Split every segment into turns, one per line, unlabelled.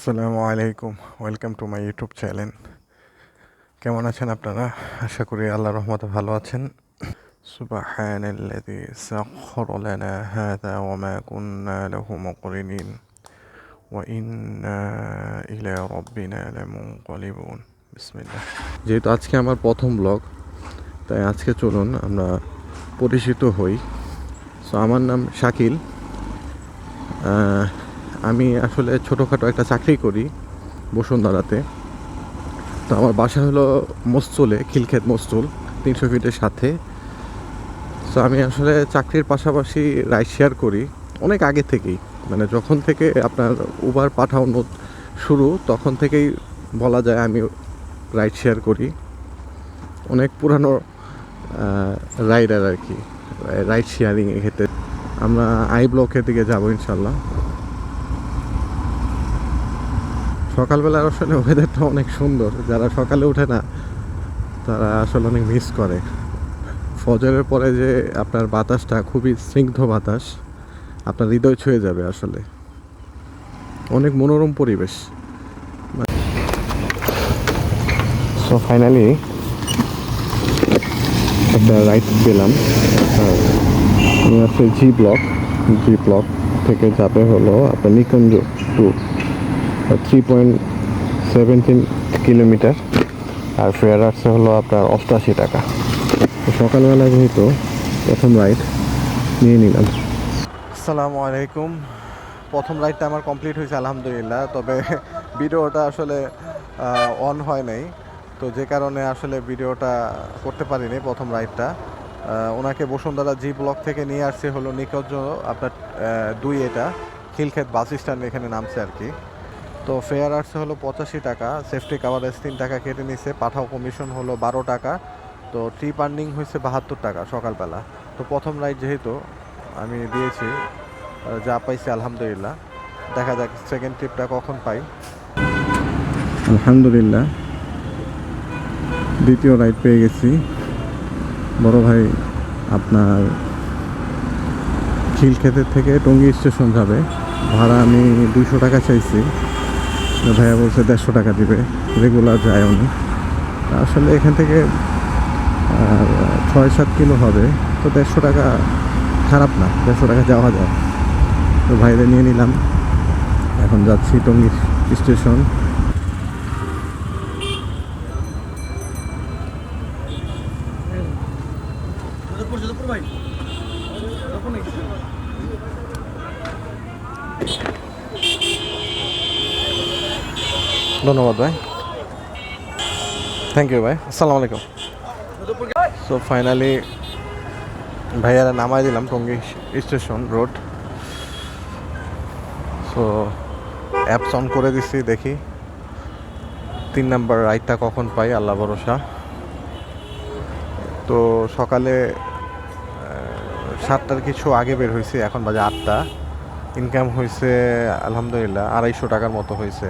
আসসালামু আলাইকুম, welcome to my YouTube channel. কেমন আছেন আপনারা? আশা করি আল্লাহর রহমতে ভালো আছেন। সুবহানাল্লাযী সাখখারা লানা হাযা ওয়া মা কুন্না লাহু মুকরিনিন ওয়া ইন্না ইলা রাব্বিনা লামুনকালিবুন। বিসমিল্লাহ। যেহেতু আজকে আমার প্রথম ব্লগ, তাই আজকে চলুন আমরা পরিচিত হই। সো আমার নাম শাকিল। আমি আসলে ছোটোখাটো একটা চাকরি করি বসুন্ধরাতে। তো আমার বাসা হলো মস্তলে, খিলক্ষেত মস্তল, 300 ফিটের সাথে। সো আমি আসলে চাকরির পাশাপাশি রাইড শেয়ার করি অনেক আগে থেকেই, মানে যখন থেকে আপনার উবার পাঠানো শুরু তখন থেকেই বলা যায় আমি রাইড শেয়ার করি। অনেক পুরানো রাইডার আর কি, রাইড শেয়ারিং ক্ষেত্রে। আমরা আই ব্লকের দিকে যাবো ইনশাল্লাহ। সকালবেলার আসলে ওয়েদারটা অনেক সুন্দর, যারা সকালে ওঠে না তারা আসলে অনেক মিস করে। ফজরের পরে যে আপনার বাতাসটা খুবই স্নিগ্ধ বাতাস, আপনার হৃদয় ছুঁয়ে যাবে। আসলে অনেক মনোরম পরিবেশ। সো ফাইনালি একটা রাইড পেলাম। আমি আছে জি ব্লক থেকে যাবে হলো আপনার নিকুঞ্জ টু 3.17 কিলোমিটার, আর ফেয়ার আসছে হলো আপনার 88 টাকা। তো সকালবেলা যেহেতু প্রথম রাইড নিয়ে নিলাম। আসসালামু আলাইকুম। প্রথম রাইডটা আমার কমপ্লিট হয়েছে আলহামদুলিল্লাহ, তবে ভিডিওটা আসলে অন হয় নাই, তো যে কারণে আসলে ভিডিওটা করতে পারিনি প্রথম রাইডটা। ওনাকে বসুন্ধরা জি ব্লক থেকে নিয়ে আসছে হলো নিকুঞ্জ আপনার 2, এটা খিলক্ষেত বাস স্ট্যান্ড এখানে নামছে আর কি। তো ফেয়ার আসছে হলো 85 টাকা, সেফটি কাভারেজ 3 টাকা কেটে নিছে, পাঠাও কমিশন হলো 12 টাকা। তো ট্রিপ আর্নিং হয়েছে 72 টাকা সকালবেলা। তো প্রথম রাইড যেহেতু আমি দিয়েছি, যা পাইছি আলহামদুলিল্লাহ। দেখা যাক সেকেন্ড ট্রিপটা কখন পাই। আলহামদুলিল্লাহ দ্বিতীয় রাইড পেয়ে গেছি। বড় ভাই আপনার খিলক্ষেতের থেকে টঙ্গী স্টেশন যাবে, ভাড়া আমি 200 টাকা চাইছি, ভাইয়া বলছে 150 টাকা দিবে, রেগুলার যায় উনি। আসলে এখান থেকে 6-7 কিলো হবে, তো 150 টাকা খারাপ না, 150 টাকা যাওয়া যায়। তো ভাইরে নিয়ে নিলাম, এখন যাচ্ছি টঙ্গী স্টেশন। ধন্যবাদ ভাই, থ্যাংক ইউ ভাই, আসসালামু আলাইকুম। সো ফাইনালি ভাইয়ারা নামাই দিলাম Tongi station road. So apps on করে দিচ্ছি, দেখি 3 নাম্বার রাইডটা কখন পাই, আল্লাহ ভরসা। তো সকালে 7টার কিছু আগে বের হয়েছি, এখন বাজে 8টা। ইনকাম হয়েছে আলহামদুলিল্লাহ 250 টাকার মতো হয়েছে।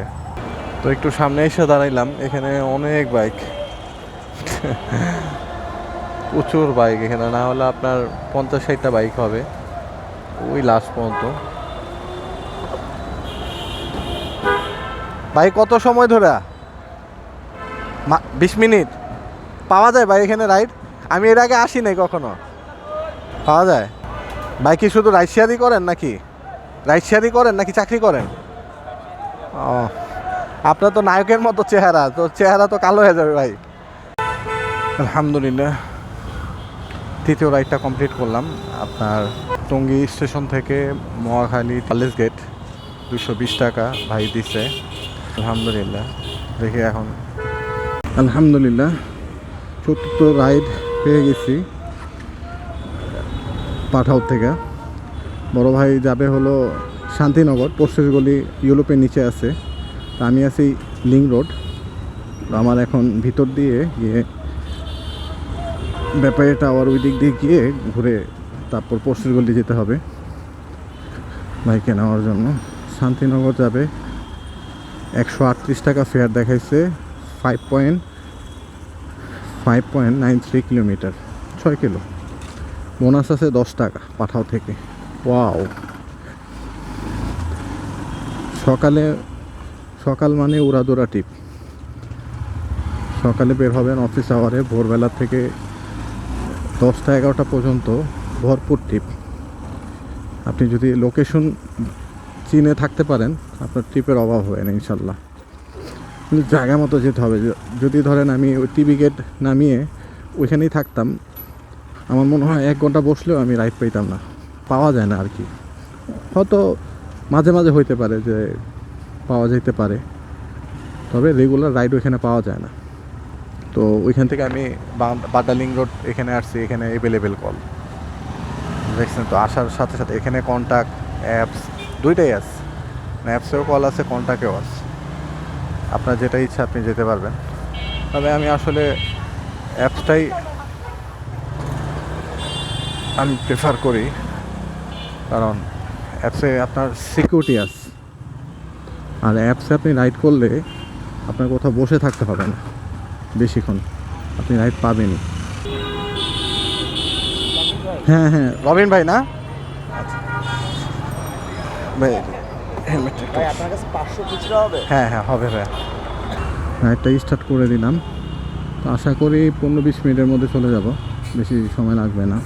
তো একটু সামনে এসে দাঁড়াইলাম, এখানে অনেক বাইক, প্রচুর বাইক এখানে, না হলে আপনার 50-60টা বাইক হবে ওই লাস্ট পর্যন্ত। ভাই কত সময় ধরে? 20 মিনিট পাওয়া যায় ভাই এখানে রাইড? আমি এর আগে আসি নাই কখনো। পাওয়া যায় ভাই? কি শুধু রাইড শেয়ারই করেন নাকি? রাইড শেয়ারই করেন নাকি চাকরি করেন? ও, আপনার তো নায়কের মতো চেহারা, তো চেহারা তো কালো হয়ে যাবে ভাই। আলহামদুলিল্লাহ তৃতীয় রাইডটা কমপ্লিট করলাম। আপনার টঙ্গী স্টেশন থেকে মহাখালী প্যালেস গেট 220 টাকা ভাই দিছে আলহামদুলিল্লাহ। দেখি এখন আলহামদুলিল্লাহ চতুর্থ রাইড পেয়ে গেছি পাঠাও থেকে। বড় ভাই যাবে হলো শান্তিনগর, পরশুর গলি ইউরোপের নিচে আছে, তা আমি আছি লিং রোড। আমার এখন ভিতর দিয়ে গিয়ে ব্যাপারে টাওয়ার ওই দিক দিয়ে গিয়ে ঘুরে তারপর পরশুর গলি যেতে হবে ভাইকে নেওয়ার জন্য। শান্তিনগর যাবে 138 টাকা ফেয়ার দেখাইছে, 5.93 কিলোমিটার, 6 কিলো। বোনাস আছে 10 টাকা পাঠাও থেকে। ওয়াও, সকালে সকাল মানে উড়াদুরা টিপ। সকালে বের হবেন অফিস আওয়ারে, ভোরবেলা থেকে 10টা 11টা পর্যন্ত ভরপুর টিপ। আপনি যদি লোকেশন চিনে থাকতে পারেন আপনার ট্রিপের অভাব হবে না ইনশাল্লাহ। কিন্তু জায়গা মতো যেতে হবে। যদি ধরেন আমি ওই টিভি গেট নামিয়ে ওইখানেই থাকতাম, আমার মনে হয় 1 ঘন্টা বসলেও আমি রাইড পাইতাম না, পাওয়া যায় না আর কি। হয়তো মাঝে মাঝে হইতে পারে যে পাওয়া যেতে পারে, তবে রেগুলার রাইড ওইখানে পাওয়া যায় না। তো ওইখান থেকে আমি বাড্ডা লিংক রোড এখানে আসছি, এখানে অ্যাভেলেবেল কল দেখছেন তো। আসার সাথে সাথে এখানে কন্ট্যাক্ট অ্যাপস দুইটাই আছে, অ্যাপসেও কল আছে, কন্ট্যাক্টেও আছে। আপনার যেটা ইচ্ছা আপনি যেতে পারবেন। তবে আমি আসলে অ্যাপসটাই আমি প্রেফার করি, কারণ অ্যাপসে আপনার সিকিউরিটি আছে। আর অ্যাপসে আপনি রাইড করলে আপনার কোথাও বসে থাকতে হবে না বেশিক্ষণ, আপনি রাইড পাবেনই। হ্যাঁ হ্যাঁ, রবিন ভাই না? আচ্ছা ভাই, হেলমেটটা
ভাই আপনার কাছে 500 খুচরা হবে?
হ্যাঁ হ্যাঁ হবে ভাই। রাইডটা স্টার্ট করে দিলাম, তো আশা করি 15-20 মিনিটের মধ্যে চলে যাব, বেশি সময় লাগবে না।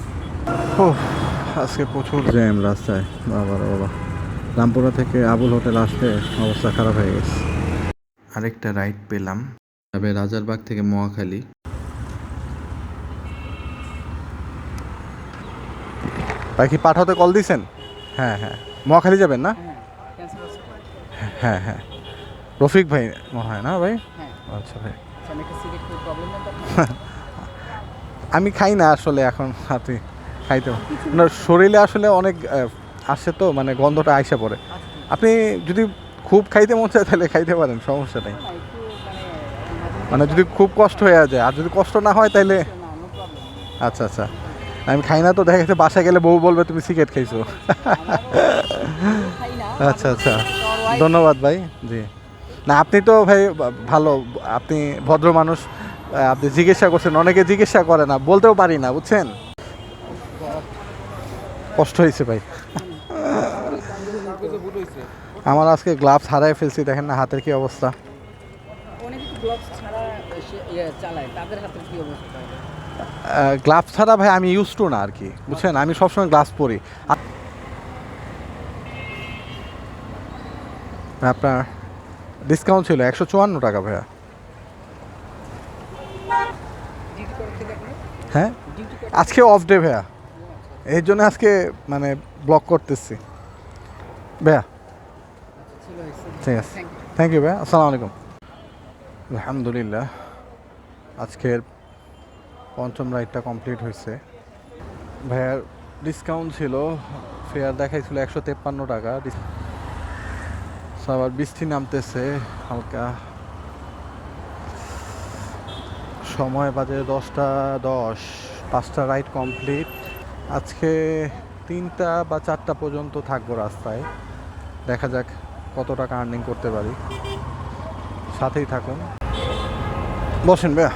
ও আজকে প্রচুর জ্যাম রাস্তায়, বাবা বাবা। রামপুরা থেকে আবুল হোটেল আসতে অবস্থা খারাপ হয়ে গেছে। আরেকটা রাইড পেলাম, তবে রাজারবাগ থেকে মহাখালী। ভাই কি পাঠাতে কল দিয়েছেন? হ্যাঁ হ্যাঁ, মহাখালী যাবেন না? হ্যাঁ হ্যাঁ, রফিক ভাই মনে হয় না ভাই? আচ্ছা ভাই, আমি খাই না আসলে এখন, আপনি খাইতে না, শরীরে আসলে অনেক আসে তো, মানে গন্ধটা আইসা পড়ে। আপনি যদি খুব খাইতে মন চায় তাহলে খাইতে পারেন, সমস্যা নেই। মানে যদি খুব কষ্ট হয়ে যায়, আর যদি কষ্ট না হয় তাহলে আচ্ছা আচ্ছা। আমি খাই না তো, দেখা গেছে বাসায় গেলে বউ বলবে তুমি সিগারেট খাইছো। আচ্ছা আচ্ছা, ধন্যবাদ ভাই। জি না, আপনি তো ভাই ভালো, আপনি ভদ্র মানুষ, আপনি জিজ্ঞাসা করছেন, অনেকে জিজ্ঞাসা করে না, বলতেও পারি না, বুঝছেন? কষ্ট হয়েছে ভাই। আমার আজকে গ্লাভস হারাই ফেলছি, দেখেন না হাতের কি অবস্থা। গ্লাভস ছাড়া ভাই আমি ইউজ টু না আর কি, বুঝছেন? আমি সবসময় গ্লাভস পরি। আপনার ডিসকাউন্ট ছিল 154 টাকা ভাইয়া। হ্যাঁ আজকে অফ ডে ভাইয়া, এই জন্য আজকে মানে ব্লক করতেছি ভাইয়া। ঠিক আছে, থ্যাংক ইউ ভাইয়া, আসসালামু আলাইকুম। আলহামদুলিল্লাহ, আজকের 5ম রাইডটা কমপ্লিট হয়েছে। ভাইয়ার ডিসকাউন্ট ছিল, ফেয়ার দেখাইছিল 153 টাকা। আবার বৃষ্টি নামতেছে হালকা, সময় বাজে 10টা 10, 5টা রাইড কমপ্লিট। আজকে 3টা বা 4টা পর্যন্ত থাকবো রাস্তায়, দেখা যাক কত টাকা আর্নিং করতে পারি। সাথেই থাকুন, বসেন ভাইয়া।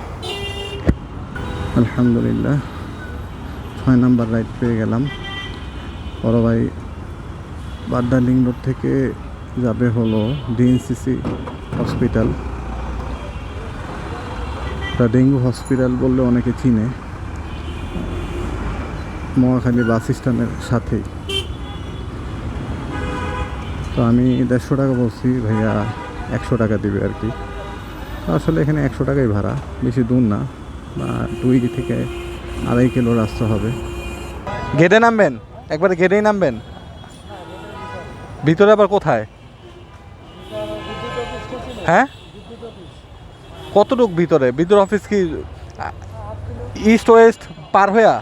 আলহামদুলিল্লাহ 6 নাম্বার রাইড পেয়ে গেলাম। বড় ভাই বাড্ডা লিংক রোড থেকে যাবে হলো ডিএনসিসি হসপিটাল। ডেঙ্গু হসপিটাল বললে অনেকে চিনে, মহাখালী বাস স্ট্যান্ডের সাথেই। তো আমি 150 টাকা বলছি, ভাইয়া 100 টাকা দিবে আর কি। আসলে এখানে 100 টাকাই ভাড়া, বেশি দূর না, 2 থেকে 2.5 কিলো রাস্তা হবে। গেটে নামবেন, একবারে গেটেই নামবেন। ভিতরে আবার কোথায়? হ্যাঁ কতটুক ভিতরে? বিদ্যুৎ অফিস কি ইস্ট ওয়েস্ট পার হইয়া?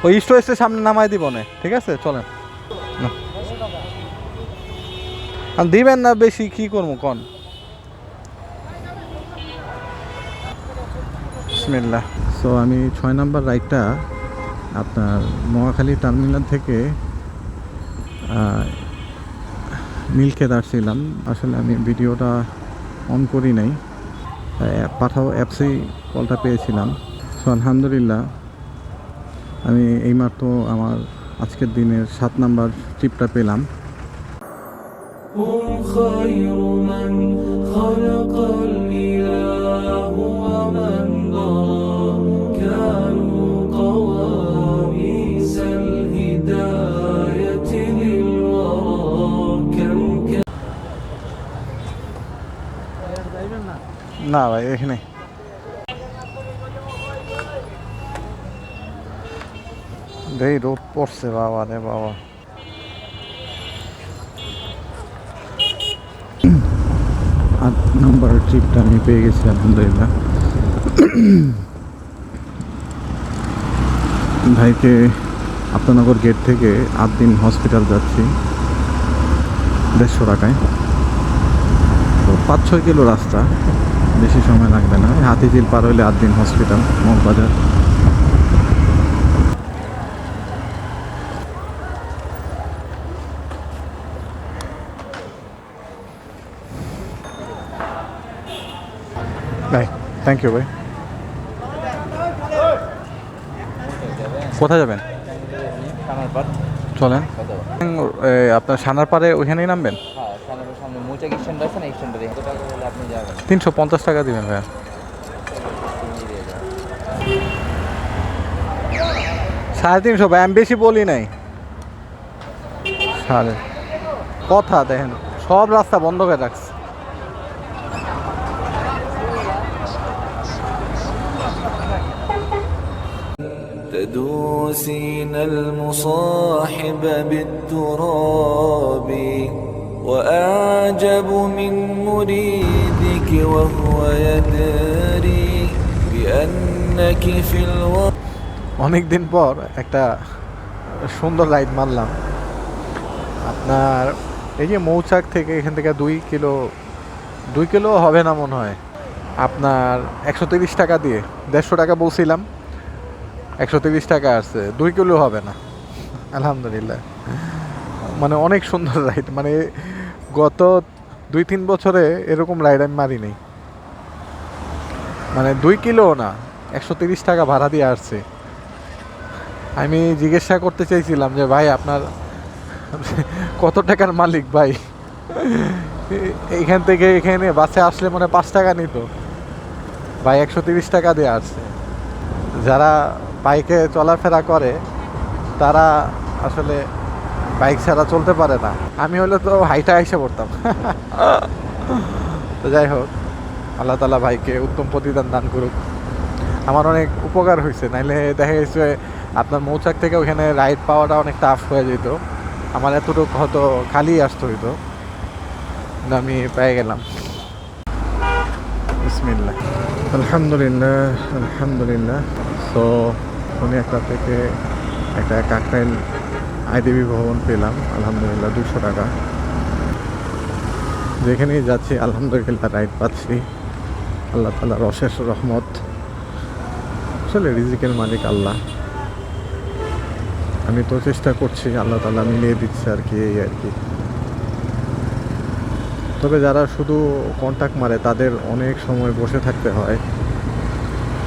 ওই ইস্ট ওয়েস্টের সামনে নামাই দিব না, ঠিক আছে চলেন। দিবেন না বেশি, কি করবো কন? বিসমিল্লাহ। সো আমি 6 নাম্বার রাইডটা আপনার মহাখালী টার্মিনাল থেকে নীলক্ষেত আসছিলাম। আসলে আমি ভিডিওটা অন করি নাই, পাঠাও অ্যাপসেই কলটা পেয়েছিলাম। সো আলহামদুলিল্লাহ, আমি এইমাত্র আমার আজকের দিনের 7 নাম্বার ট্রিপটা পেলাম।
هم خير من خلق الإله ومن ضرى كانوا قواميس الهداية للورى كم
না ভাই এখানে দেই রোদ পড়ছে বাবা রে বাবা। 8 নাম্বার ট্রিপটা আমি পেয়ে গেছি আলহামদুলিল্লাহ। ভাইকে আপনানগর গেট থেকে 8 দিন হসপিটাল যাচ্ছি 150 টাকায়। তো 5-6 কিলো রাস্তা, বেশি সময় লাগবে না। হাতিঝিল পার হইলে 8 দিন হসপিটাল মগবাজার। ভাই থ্যাংক ইউ ভাই। কোথায় যাবেন? চলেন আপনার সানার পারে ওইখানেই নামবেন। 350 টাকা দিবেন ভাইয়া। সাড়ে 350 ভাই, আমি বেশি বলি নাই। সাড়ে কথা দেখেন সব রাস্তা বন্ধ করে রাখছে।
تدوسين المصاحب بالتراب وأعجب من مريدك وهو يدري بأنك في الوقت
অনেক দিন পর একটা সুন্দর রাইড মারলাম। আপনার এই যে মৌচাক থেকে এখান থেকে 2 কিলো হবে না মনে হয়, আপনার 130 টাকা দিয়ে 150 টাকা বলছিলাম, 130 টাকা আসছে। 2 কিলো হবে না আলহামদুলিল্লাহ। মানে অনেক সুন্দর রাইড, মানে গত 2-3 বছরে এরকম রাইড আমি মারি নেই। মানে 2 কিলো না, 130 টাকা ভাড়া দিয়ে আসছে। আমি জিজ্ঞাসা করতে চাইছিলাম যে ভাই আপনার কত টাকার মালিক ভাই? এইখান থেকে এখানে বাসে আসলে মনে 5 টাকা নিত, ভাই 130 টাকা দিয়ে আসছে। যারা বাইকে চলাফেরা করে তারা আসলে বাইক ছাড়া চলতে পারে না। আমি হলে তো হাইটা এসে পড়তাম। তো যাই হোক, আল্লাহ তাআলা ভাইকে উত্তম প্রতিদান দান করুক। আমার অনেক উপকার হয়েছে, নাইলে দেখা গেছে আপনার মৌচাক থেকে ওখানে রাইড পাওয়াটা অনেক টাফ হয়ে যেত। আমার এতটুকু হয়তো খালি আসতে হইতো, কিন্তু আমি পেয়ে গেলাম। বিসমিল্লাহ, আলহামদুলিল্লাহ আলহামদুলিল্লাহ। তো উনি একটা থেকে একটা কাকরাইল আইডিবি ভবন পেলাম আলহামদুলিল্লাহ 200 টাকা। যেখানেই যাচ্ছি আলহামদুলিল্লাহ রাইড পাচ্ছি। আল্লাহ তাআলার অশেষ রহমত। আসলে রিজিকের মালিক আল্লাহ। আমি তো চেষ্টা করছি, আল্লাহ তাআলা মিলিয়ে দিচ্ছে আর কি, এই আর কি। তবে যারা শুধু কন্টাক্ট মারে তাদের অনেক সময় বসে থাকতে হয়।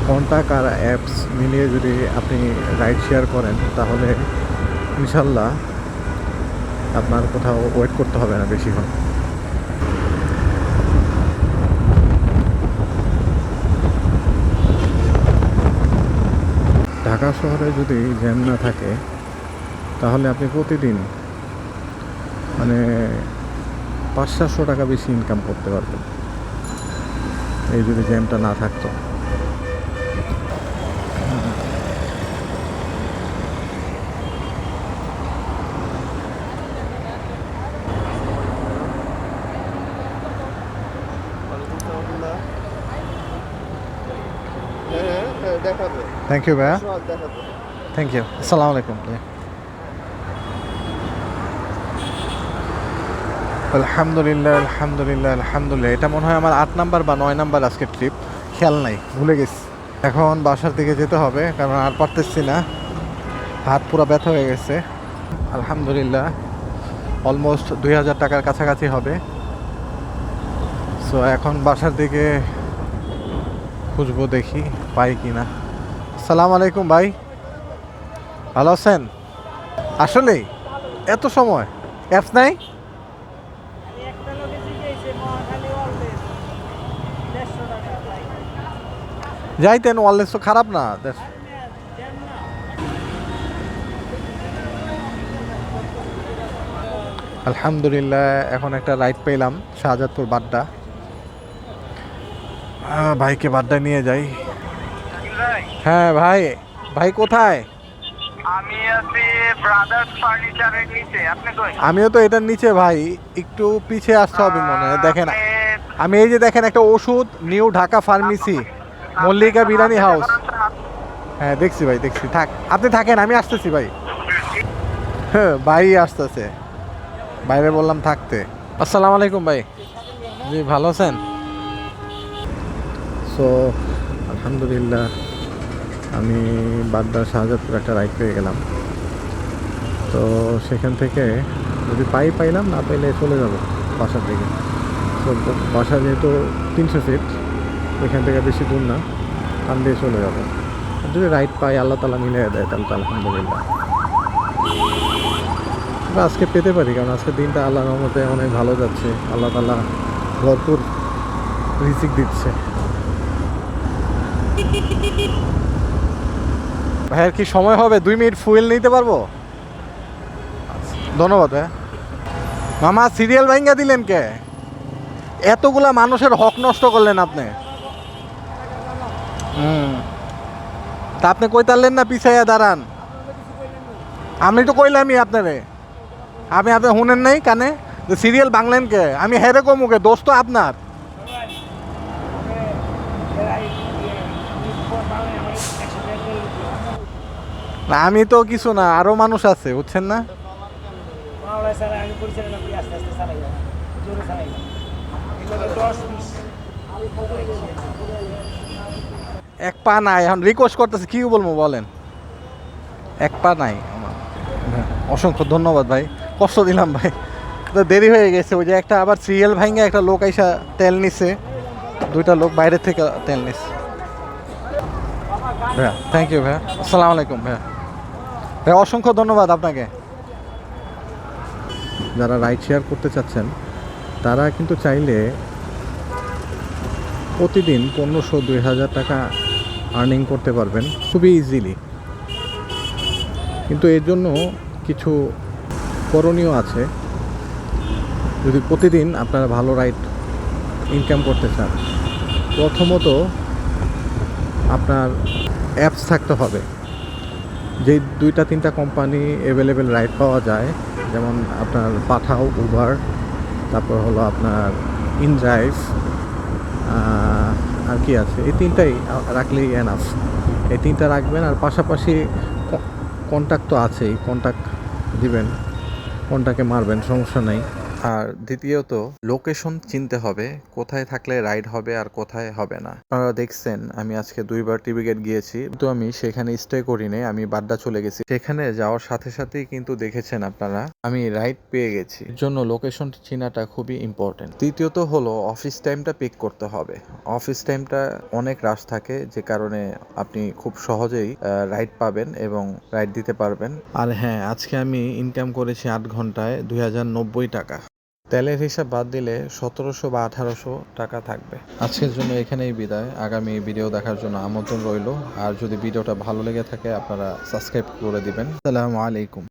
কন্টাক্ট আর অ্যাপস মিলিয়ে যদি আপনি রাইড শেয়ার করেন তাহলে ইনশাল্লাহ আপনার কোথাও ওয়েট করতে হবে না বেশিক্ষণ। ঢাকা শহরে যদি জ্যাম না থাকে তাহলে আপনি প্রতিদিন মানে 500-700 টাকা বেশি ইনকাম করতে পারবেন, এই যদি জ্যামটা না থাকতো।
দেখাবে,
থ্যাংক ইউ ভাইয়া,
দেখাবে।
থ্যাংক ইউ, আসসালামু আলাইকুম। আলহামদুলিল্লাহ আলহামদুলিল্লাহ আলহামদুলিল্লাহ। এটা মনে হয় আমার 8 নাম্বার বা 9 নাম্বার আজকের ট্রিপ, খেয়াল নাই, ভুলে গেছি। এখন বাসার দিকে যেতে হবে, কারণ আর পারতেছি না, হাত পুরো ব্যথা হয়ে গেছে। আলহামদুলিল্লাহ অলমোস্ট 2000 টাকার কাছাকাছি হবে। সো এখন বাসার দিকে খুঁজবো, দেখি পাই কি না। আসসালামু আলাইকুম ভাই, ভালো আছেন? আসলেই এত সময় অ্যাপস নাই? যাইতেন, ওয়ারলেস তো খারাপ না। আলহামদুলিল্লাহ এখন একটা রাইড পেলাম শাহজাদপুর বাড্ডা। ভাইকে বাড্ডা নিয়ে যাই। হ্যাঁ ভাই, ভাই কোথায়?
আমি আছি ব্রাদার্স ফার্নিচারের নিচে। আপনি কই?
আমিও তো এটার নিচে ভাই, একটু পিছে আসতে হবে মনে হয়। দেখেন আমি এই যে দেখেন একটা ওষুধ, new Dhaka pharmacy, Mallika biryani house. হ্যাঁ দেখছি ভাই, দেখছি। থাক, আপনি থাকেন, আমি আসতেছি ভাই। হ্যাঁ ভাই আসতেছে, বাইরে বললাম থাকতে। আসসালামু আলাইকুম ভাই। জি ভালো আছেন? সো আলহামদুলিল্লাহ আমি বাড্ডা শাহজাদপুর একটা রাইড পেয়ে গেলাম। তো সেখান থেকে যদি পাইলাম, না পাইলে চলে যাব বাসার দিকে। তো বাসা যেহেতু 300 ফিট, এখান থেকে বেশি দূর না, টান দিয়ে চলে যাবো। যদি রাইড পাই, আল্লাহ তালা মিলে দেয়, তাহলে তো আলহামদুলিল্লাহ। আজকে পেতে পারি, কারণ আজকের দিনটা আল্লাহর রহমতে অনেক ভালো যাচ্ছে। আল্লাহ তালা ভরপুর রিজিক দিচ্ছে। ভাইয়ের কি সময় হবে? 2 মিনিট ফুয়েল নিতে পারবো? ধন্যবাদ ভাই। মামা সিরিয়াল ভাঙ্গা দিলেন কে? এতগুলা মানুষের হক নষ্ট করলেন আপনি। তা আপনি কই তারলেন না, পিছাইয়া দাঁড়ান। আমি তো কইলামই আপনারে, আপনি শুনেন নাই কানে যে সিরিয়াল বাংলেন কে? আমি হেরে কমুকে, দোষ তো আপনার। না, আমি তো কিছু না, আরো মানুষ আছে, বুঝছেন না? এক পা নাই, এখন রিকোয়েস্ট করতেছে, কি বলবো বলেন? এক পা নাই আমার। হ্যাঁ, অসংখ্য ধন্যবাদ ভাই, কষ্ট দিলাম ভাই। তো দেরি হয়ে গেছে, ওই যে একটা আবার সিরিয়াল ভাঙ্গে একটা লোক আইসা তেল নিছে, 2টা লোক বাইরে থেকে তেল নিছে। ভাইয়া থ্যাংক ইউ ভাইয়া, আসসালামু আলাইকুম ভাইয়া। ভাইয়া অসংখ্য ধন্যবাদ আপনাকে। যারা রাইড শেয়ার করতে চাচ্ছেন তারা কিন্তু চাইলে প্রতিদিন 1500-2000 টাকা আর্নিং করতে পারবেন খুবই ইজিলি। কিন্তু এর জন্য কিছু করণীয় আছে। যদি প্রতিদিন আপনারা ভালো রাইড ইনকাম করতে চান, প্রথমত আপনার অ্যাপস থাকতে হবে। যেই 2-3টা কোম্পানি অ্যাভেলেবেল রাইড পাওয়া যায়, যেমন আপনার পাঠাও, উবার, তারপর হলো আপনার ইনড্রাইভ, আর কি আছে, এই 3টাই রাখলেই এনাফ। এই 3টা রাখবেন, আর পাশাপাশি কন্ট্যাক্ট তো আছেই, কন্ট্যাক্ট দিবেন, কন্ট্যাক্টে মারবেন, সমস্যা নেই। আর দ্বিতীয়ত লোকেশন চিনতে হবে, কোথায় থাকলে রাইড হবে আর কোথায় হবে না। আপনারা দেখছেন আমি আজকে 2বার টিভি গেট গিয়েছি, কিন্তু আমি সেখানে স্টে করিনি, আমি বাড্ডা চলে গেছি। সেখানে যাওয়ার সাথে সাথেই কিন্তু দেখেছেন আপনারা আমি রাইড পেয়ে গেছি। এর জন্য লোকেশন চিনাটা খুবই ইম্পর্টেন্ট। তৃতীয়ত হলো অফিস টাইমটা পিক করতে হবে। অফিস টাইমটা অনেক রাশ থাকে, যে কারণে আপনি খুব সহজেই রাইড পাবেন এবং রাইড দিতে পারবেন। আর হ্যাঁ, আজকে আমি ইনকাম করেছি 8 ঘন্টায় 2090 টাকা। তেলের হিসাব বাদ দিলে 1700 বা 1800 টাকা থাকবে। আজকের জন্য এখানেই বিদায়। আগামী ভিডিও দেখার জন্য আমন্ত্রণ রইল। আর যদি ভিডিওটা ভালো লেগে থাকে আপনারা সাবস্ক্রাইব করে দিবেন। আসসালামু আলাইকুম।